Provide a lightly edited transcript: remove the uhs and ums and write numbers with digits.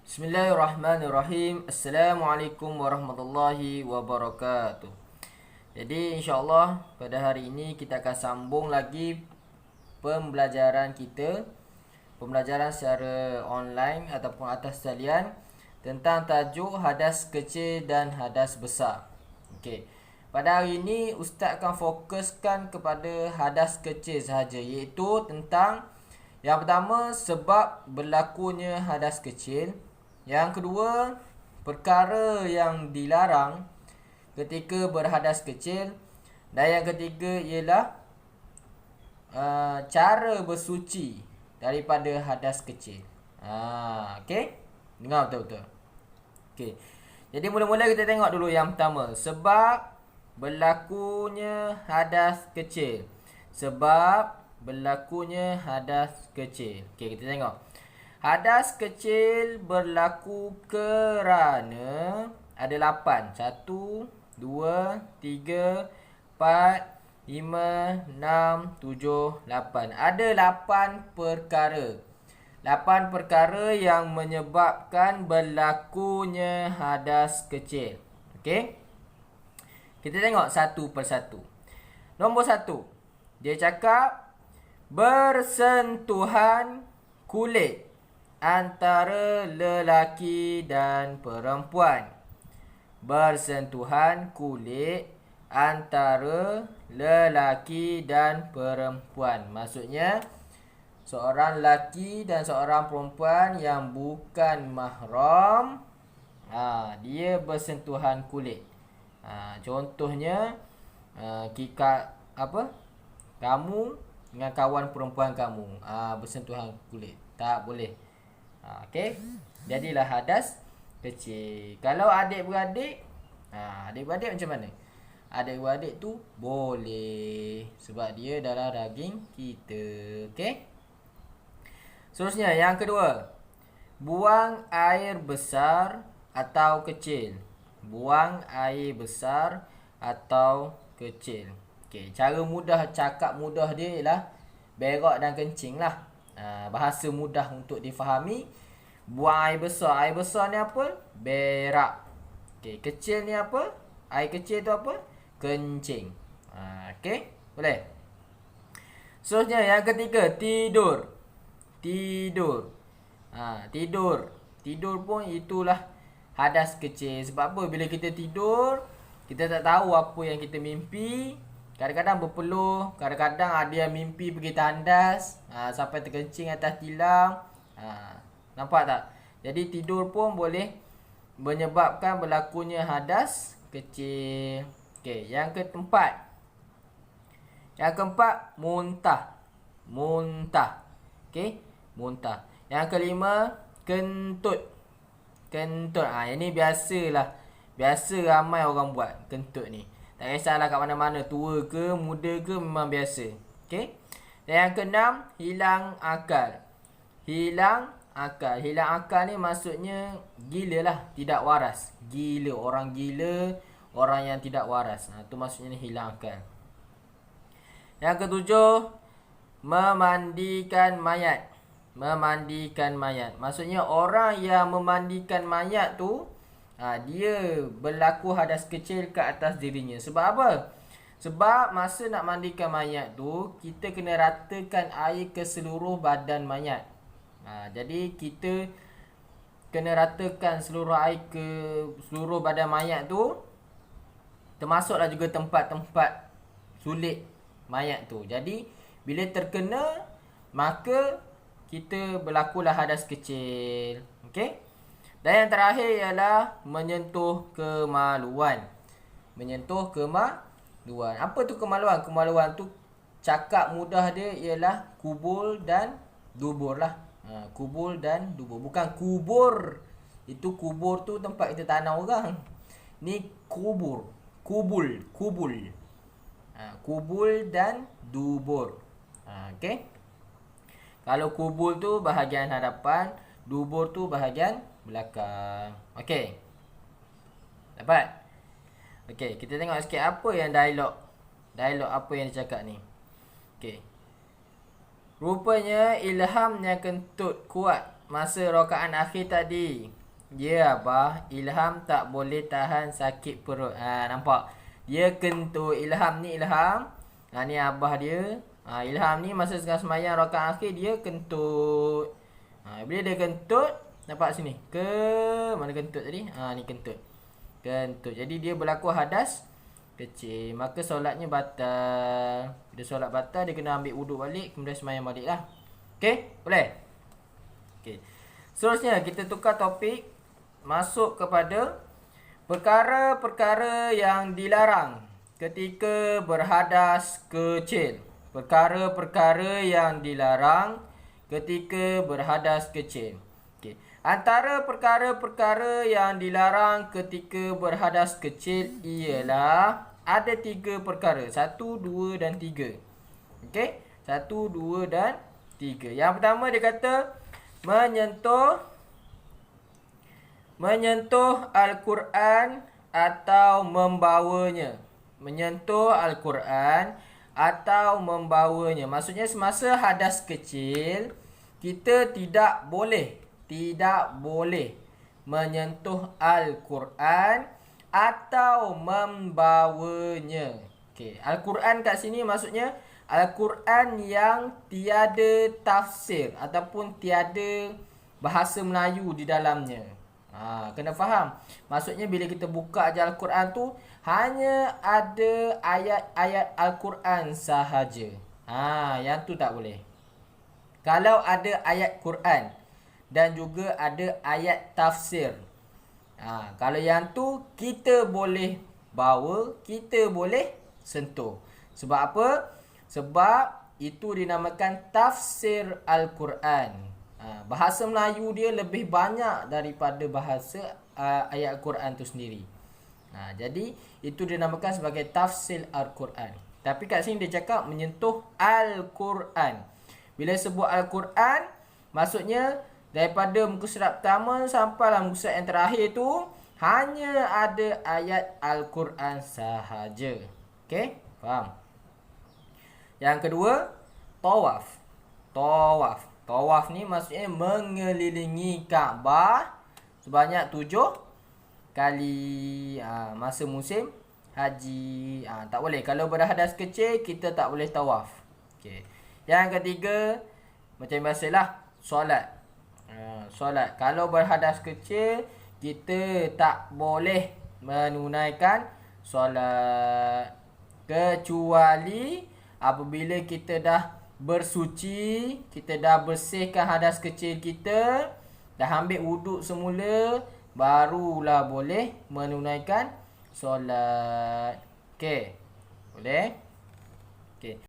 Bismillahirrahmanirrahim. Assalamualaikum warahmatullahi wabarakatuh. Jadi insyaAllah pada hari ini kita akan sambung lagi pembelajaran kita, pembelajaran secara online ataupun atas talian tentang tajuk hadas kecil dan hadas besar. Okey. Pada hari ini Ustaz akan fokuskan kepada hadas kecil sahaja, iaitu tentang yang pertama, sebab berlakunya hadas kecil. Yang kedua, perkara yang dilarang ketika berhadas kecil. Dan yang ketiga ialah cara bersuci daripada hadas kecil. Okey? Dengar betul-betul. Okey. Jadi mula-mula kita tengok dulu yang pertama, sebab berlakunya hadas kecil. Sebab berlakunya hadas kecil. Okey, kita tengok. Hadas kecil berlaku kerana ada 8. 1, 2, 3, 4, 5, 6, 7, 8. Ada 8 perkara. 8 perkara yang menyebabkan berlakunya hadas kecil. Okey? Kita tengok satu persatu. Nombor 1. Dia cakap bersentuhan kulit antara lelaki dan perempuan. Bersentuhan kulit antara lelaki dan perempuan. Maksudnya seorang lelaki dan seorang perempuan yang bukan mahram, dia bersentuhan kulit. Contohnya kamu dengan kawan perempuan kamu bersentuhan kulit, tak boleh. Okey. Jadilah hadas kecil. Kalau adik-beradik, adik-beradik macam mana? Adik-beradik tu boleh, sebab dia dalam daging kita. Okey. Seterusnya yang kedua, buang air besar atau kecil. Buang air besar atau kecil. Okey, cara mudah, cakap mudah dia ialah berak dan kencing lah. Bahasa mudah untuk difahami. Buang air besar. Air besar ni apa? Berak. Okey, kecil ni apa? Air kecil tu apa? Kencing. Okey, boleh. Seterusnya yang ketiga, tidur. Tidur. Tidur pun itulah hadas kecil. Sebab apa? Bila kita tidur, kita tak tahu apa yang kita mimpi. Kadang-kadang berpeluh, kadang-kadang ada yang mimpi pergi tandas, sampai terkencing atas tilam. Nampak tak? Jadi tidur pun boleh menyebabkan berlakunya hadas kecil. Okey, yang keempat. Yang keempat, muntah. Muntah. Okey, muntah. Yang kelima, kentut. Kentut. Yang ni biasalah. Biasa ramai orang buat kentut ni. Tak kisahlah kat mana-mana, tua ke, muda ke, memang biasa. Okey. Dan yang keenam, hilang akal. Hilang akal. Hilang akal ni maksudnya gila lah, tidak waras. Gila, orang gila, orang yang tidak waras. Tu maksudnya hilang akal. Yang ketujuh, memandikan mayat. Memandikan mayat. Maksudnya orang yang memandikan mayat tu, dia berlaku hadas kecil ke atas dirinya. Sebab apa? Sebab masa nak mandikan mayat tu, kita kena ratakan air ke seluruh badan mayat. Jadi kita kena ratakan seluruh air ke seluruh badan mayat tu, termasuklah juga tempat-tempat sulit mayat tu. Jadi bila terkena, maka kita berlakulah hadas kecil. Okey? Dan yang terakhir ialah menyentuh kemaluan. Menyentuh kemaluan. Apa tu kemaluan? Kemaluan tu cakap mudah dia ialah kubul dan dubur lah. Kubul dan dubur. Bukan kubur. Itu kubur tu tempat kita tanam orang. Ni kubur. Kubul. Kubul. Kubul dan dubur. Okey. Kalau kubul tu bahagian hadapan, dubur tu bahagian belakang. Okey. Dapat? Okey, kita tengok sikit apa yang dialog. Dialog apa yang dia cakap ni. Okey. Rupanya ilham yang kentut kuat masa rakaat akhir tadi. Dia Abah, Ilham tak boleh tahan sakit perut. Nampak? Dia kentut. Ilham ni Ilham. Ni Abah dia. Ilham ni masa sembahyang rakaat akhir dia kentut. Bila dia kentut, nampak sini. Mana kentut tadi? Ni kentut. Kentut. Jadi dia berlaku hadas kecil. Maka solatnya batal. Bila solat batal, dia kena ambil wuduk balik, kemudian sembahyang balik lah. Okey? Boleh? Okey. Seterusnya, kita tukar topik. Masuk kepada perkara-perkara yang dilarang ketika berhadas kecil. Perkara-perkara yang dilarang ketika berhadas kecil. Okay. Antara perkara-perkara yang dilarang ketika berhadas kecil ialah ada 3 perkara. 1, 2 dan 3. Okey? 1, 2 dan 3. Yang pertama dia kata menyentuh Al-Quran atau membawanya. Menyentuh Al-Quran atau membawanya. Maksudnya semasa hadas kecil, kita tidak boleh menyentuh Al-Quran atau membawanya. Okey, Al-Quran kat sini maksudnya Al-Quran yang tiada tafsir ataupun tiada bahasa Melayu di dalamnya. Kena faham. Maksudnya bila kita buka aja Al-Quran tu hanya ada ayat-ayat Al-Quran sahaja. Yang tu tak boleh. Kalau ada ayat Quran dan juga ada ayat tafsir, kalau yang tu kita boleh bawa, kita boleh sentuh. Sebab apa? Sebab itu dinamakan tafsir Al-Quran. Bahasa Melayu dia lebih banyak daripada bahasa ayat Al-Quran tu sendiri. Jadi itu dinamakan sebagai tafsir Al-Quran. Tapi kat sini dia cakap menyentuh Al-Quran. Bila sebut Al-Quran, maksudnya daripada muka surat pertama sampai muka surat yang terakhir tu hanya ada ayat Al-Quran sahaja. Okey? Faham? Yang kedua, tawaf. Tawaf ni maksudnya mengelilingi Kaabah sebanyak 7 kali masa musim haji. Tak boleh. Kalau berhadas kecil, kita tak boleh tawaf. Okey. Yang ketiga, macam biasalah, solat. Solat. Kalau berhadas kecil, kita tak boleh menunaikan solat. Kecuali apabila kita dah bersuci, kita dah bersihkan hadas kecil kita, dah ambil wuduk semula, barulah boleh menunaikan solat. Okey. Boleh? Okey.